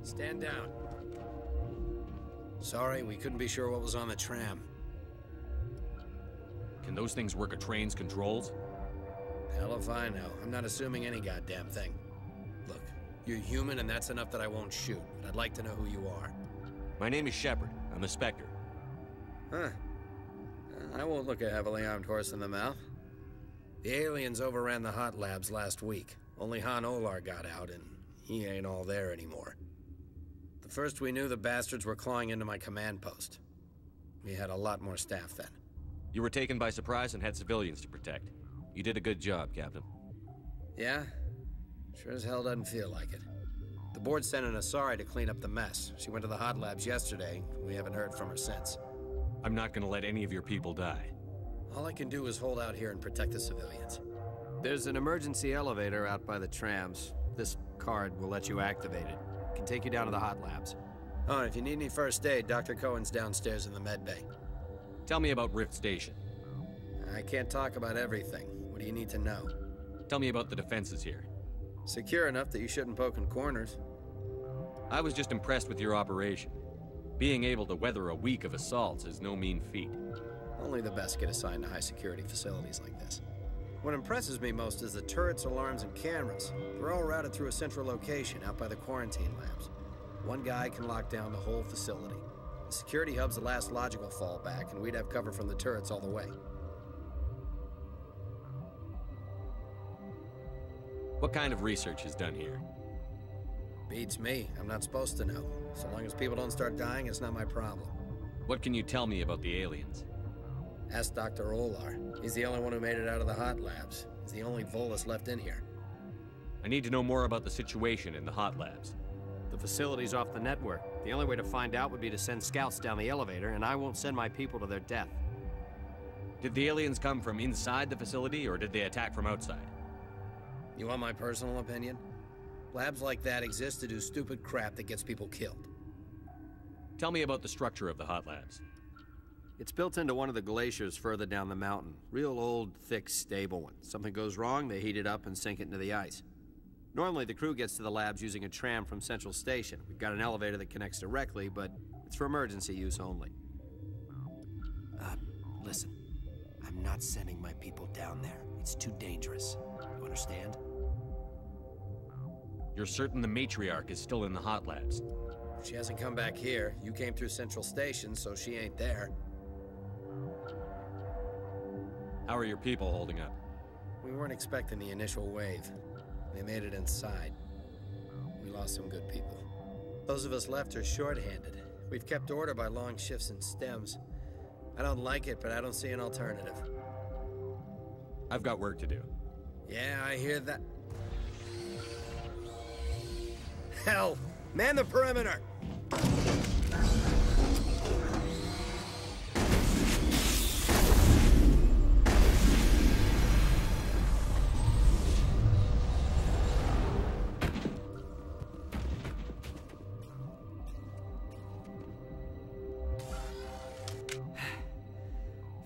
Stand down. Sorry, we couldn't be sure what was on the tram. Can those things work a train's controls? Hell if I know. I'm not assuming any goddamn thing. Look, you're human and that's enough that I won't shoot, but I'd like to know who you are. My name is Shepard. I'm a Spectre. Huh. I won't look a heavily armed horse in the mouth. The aliens overran the hot labs last week. Only Han Olar got out, and he ain't all there anymore. The first we knew, the bastards were clawing into my command post. We had a lot more staff then. You were taken by surprise and had civilians to protect. You did a good job, Captain. Yeah? Sure as hell doesn't feel like it. The board sent an Asari to clean up the mess. She went to the hot labs yesterday. We haven't heard from her since. I'm not gonna let any of your people die. All I can do is hold out here and protect the civilians. There's an emergency elevator out by the trams. This card will let you activate it. It can take you down to the hot labs. Oh, and if you need any first aid, Dr. Cohen's downstairs in the med bay. Tell me about Rift Station. I can't talk about everything. What do you need to know? Tell me about the defenses here. Secure enough that you shouldn't poke in corners. I was just impressed with your operation. Being able to weather a week of assaults is no mean feat. Only the best get assigned to high-security facilities like this. What impresses me most is the turrets, alarms, and cameras. They're all routed through a central location out by the quarantine labs. One guy can lock down the whole facility. The security hub's the last logical fallback, and we'd have cover from the turrets all the way. What kind of research is done here? Beats me. I'm not supposed to know. So long as people don't start dying, it's not my problem. What can you tell me about the aliens? Ask Dr. Olar. He's the only one who made it out of the hot labs. He's the only Volus left in here. I need to know more about the situation in the hot labs. The facility's off the network. The only way to find out would be to send scouts down the elevator, and I won't send my people to their death. Did the aliens come from inside the facility, or did they attack from outside? You want my personal opinion? Labs like that exist to do stupid crap that gets people killed. Tell me about the structure of the hot labs. It's built into one of the glaciers further down the mountain. Real old, thick, stable one. Something goes wrong, they heat it up and sink it into the ice. Normally, the crew gets to the labs using a tram from Central Station. We've got an elevator that connects directly, but it's for emergency use only. Listen. I'm not sending my people down there. It's too dangerous. You understand? You're certain the matriarch is still in the hot labs? She hasn't come back here. You came through Central Station, so she ain't there. How are your people holding up? We weren't expecting the initial wave. They made it inside. We lost some good people. Those of us left are short-handed. We've kept order by long shifts and stems. I don't like it, but I don't see an alternative. I've got work to do. Yeah, I hear that. Hell! Man the perimeter!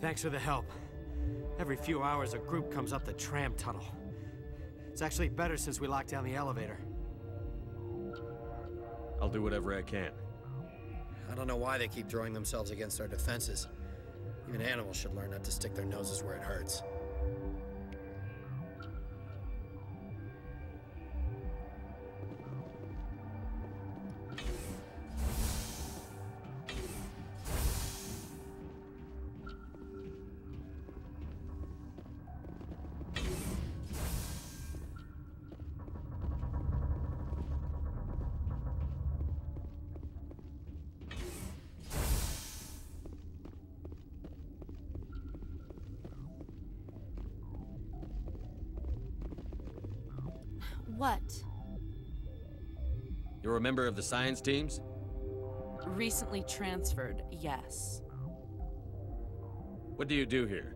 Thanks for the help. Every few hours, a group comes up the tram tunnel. It's actually better since we locked down the elevator. I'll do whatever I can. I don't know why they keep throwing themselves against our defenses. Even animals should learn not to stick their noses where it hurts. What? You're a member of the science teams? Recently transferred, yes. What do you do here?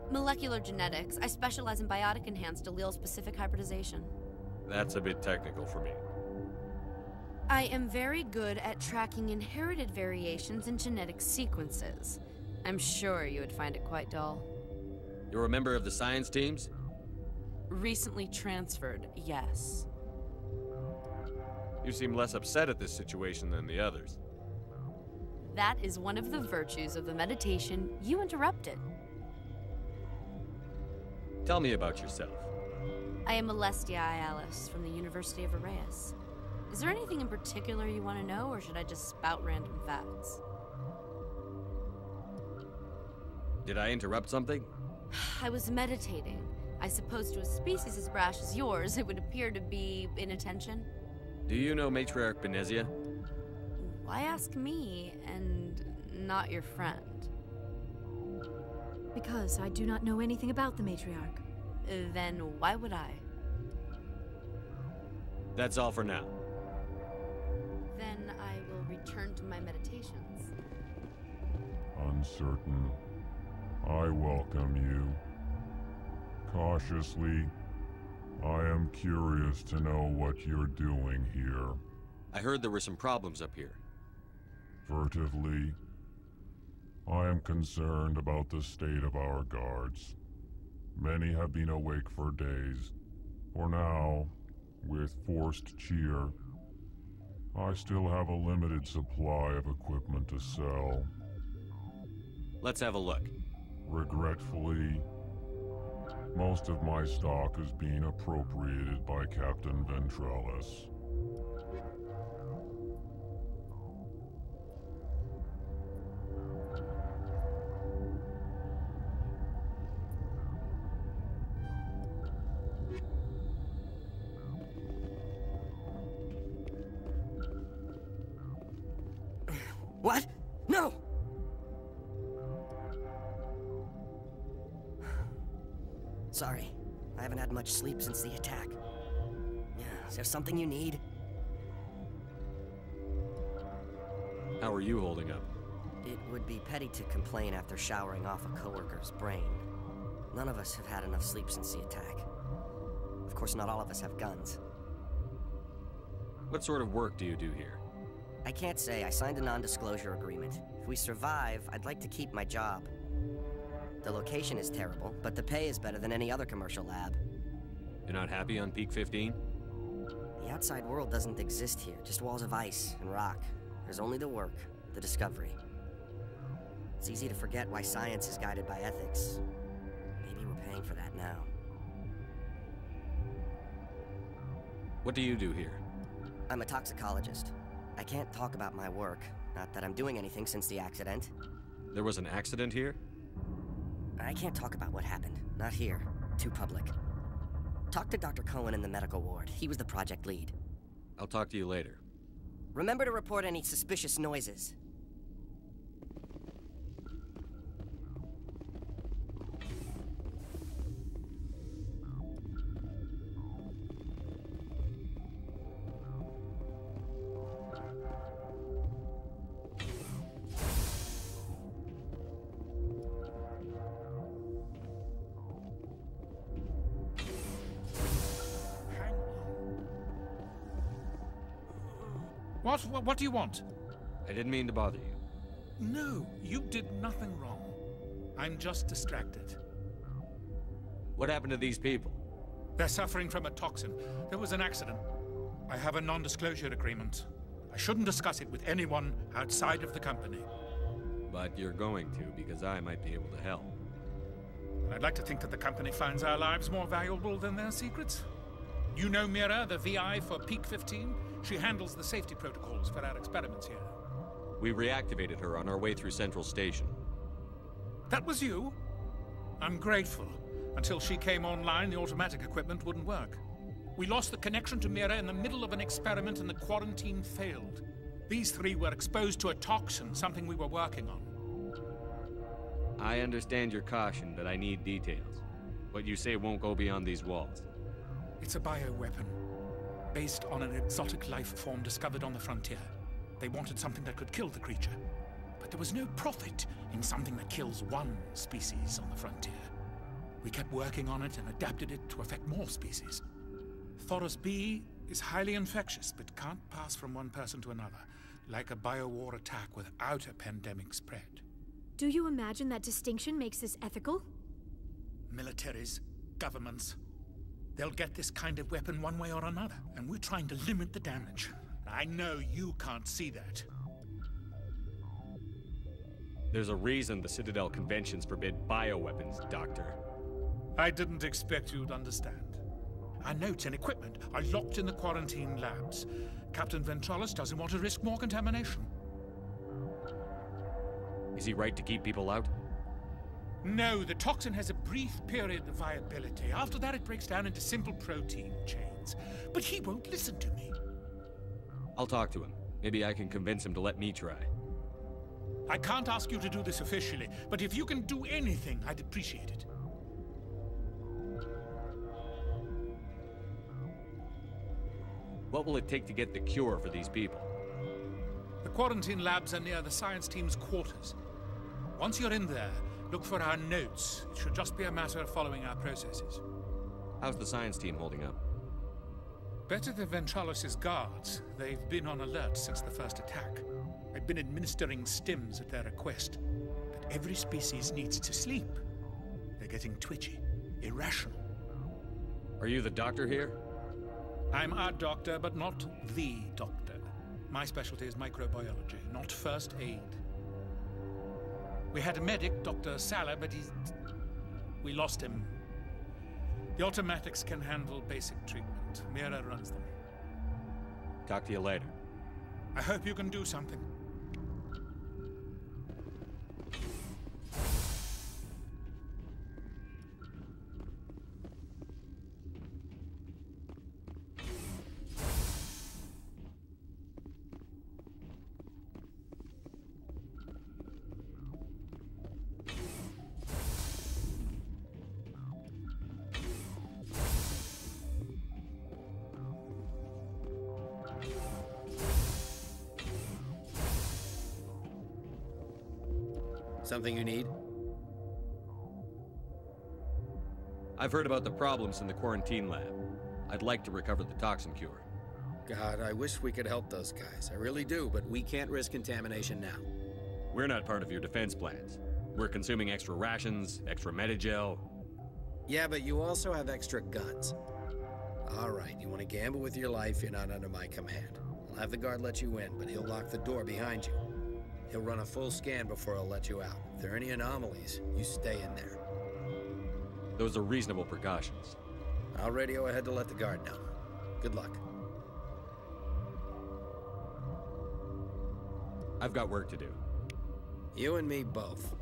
Molecular genetics. I specialize in biotic-enhanced allele-specific hybridization. That's a bit technical for me. I am very good at tracking inherited variations in genetic sequences. I'm sure you would find it quite dull. You're a member of the science teams? Recently transferred, yes. You seem less upset at this situation than the others. That is one of the virtues of the meditation you interrupted. Tell me about yourself. I am Alestia Alice from the University of Arraeus. Is there anything in particular you want to know, or should I just spout random facts? Did I interrupt something? I was meditating. I suppose to a species as brash as yours, it would appear to be inattention. Do you know Matriarch Benezia? Why ask me, and not your friend? Because I do not know anything about the Matriarch. Then why would I? That's all for now. Then I will return to my meditations. Uncertain. I welcome you. Cautiously, I am curious to know what you're doing here. I heard there were some problems up here. Furtively, I am concerned about the state of our guards. Many have been awake for days. For now, with forced cheer, I still have a limited supply of equipment to sell. Let's have a look. Regretfully, most of my stock is being appropriated by Captain Ventrellis. What? No! Sorry, I haven't had much sleep since the attack. Is there something you need? How are you holding up? It would be petty to complain after showering off a coworker's brain. None of us have had enough sleep since the attack. Of course, not all of us have guns. What sort of work do you do here? I can't say. I signed a non-disclosure agreement. If we survive, I'd like to keep my job. The location is terrible, but the pay is better than any other commercial lab. You're not happy on Peak 15? The outside world doesn't exist here, just walls of ice and rock. There's only the work, the discovery. It's easy to forget why science is guided by ethics. Maybe we're paying for that now. What do you do here? I'm a toxicologist. I can't talk about my work, not that I'm doing anything since the accident. There was an accident here? I can't talk about what happened. Not here. Too public. Talk to Dr. Cohen in the medical ward. He was the project lead. I'll talk to you later. Remember to report any suspicious noises. What do you want? I didn't mean to bother you. No, you did nothing wrong. I'm just distracted. What happened to these people? They're suffering from a toxin. There was an accident. I have a non-disclosure agreement. I shouldn't discuss it with anyone outside of the company. But you're going to, because I might be able to help. I'd like to think that the company finds our lives more valuable than their secrets. You know Mira, the VI for Peak 15? She handles the safety protocols for our experiments here. We reactivated her on our way through Central Station. That was you? I'm grateful. Until she came online, the automatic equipment wouldn't work. We lost the connection to Mira in the middle of an experiment and the quarantine failed. These three were exposed to a toxin, something we were working on. I understand your caution, but I need details. What you say won't go beyond these walls. It's a bioweapon, based on an exotic life form discovered on the frontier. They wanted something that could kill the creature, but there was no profit in something that kills one species on the frontier. We kept working on it and adapted it to affect more species. Thoros B is highly infectious, but can't pass from one person to another, like a biowar attack without a pandemic spread. Do you imagine that distinction makes this ethical? Militaries, governments, they'll get this kind of weapon one way or another, and we're trying to limit the damage. I know you can't see that. There's a reason the Citadel conventions forbid bioweapons, Doctor. I didn't expect you'd understand. Our notes and equipment are locked in the quarantine labs. Captain Ventralis doesn't want to risk more contamination. Is he right to keep people out? No, the toxin has a brief period of viability. After that, it breaks down into simple protein chains. But he won't listen to me. I'll talk to him. Maybe I can convince him to let me try. I can't ask you to do this officially, but if you can do anything, I'd appreciate it. What will it take to get the cure for these people? The quarantine labs are near the science team's quarters. Once you're in there, look for our notes. It should just be a matter of following our processes. How's the science team holding up? Better than Ventralis' guards. They've been on alert since the first attack. I've been administering stims at their request. But every species needs to sleep. They're getting twitchy, irrational. Are you the doctor here? I'm our doctor, but not the doctor. My specialty is microbiology, not first aid. We had a medic, Dr. Salah, but we lost him. The automatics can handle basic treatment. Mira runs them. Talk to you later. I hope you can do something. Something you need? I've heard about the problems in the quarantine lab. I'd like to recover the toxin cure. God, I wish we could help those guys. I really do, but we can't risk contamination now. We're not part of your defense plans. We're consuming extra rations, extra Medigel. Yeah, but you also have extra guns. All right, you want to gamble with your life, you're not under my command. I'll have the guard let you in, but he'll lock the door behind you. He'll run a full scan before he'll let you out. If there are any anomalies, you stay in there. Those are reasonable precautions. I'll radio ahead to let the guard know. Good luck. I've got work to do. You and me both.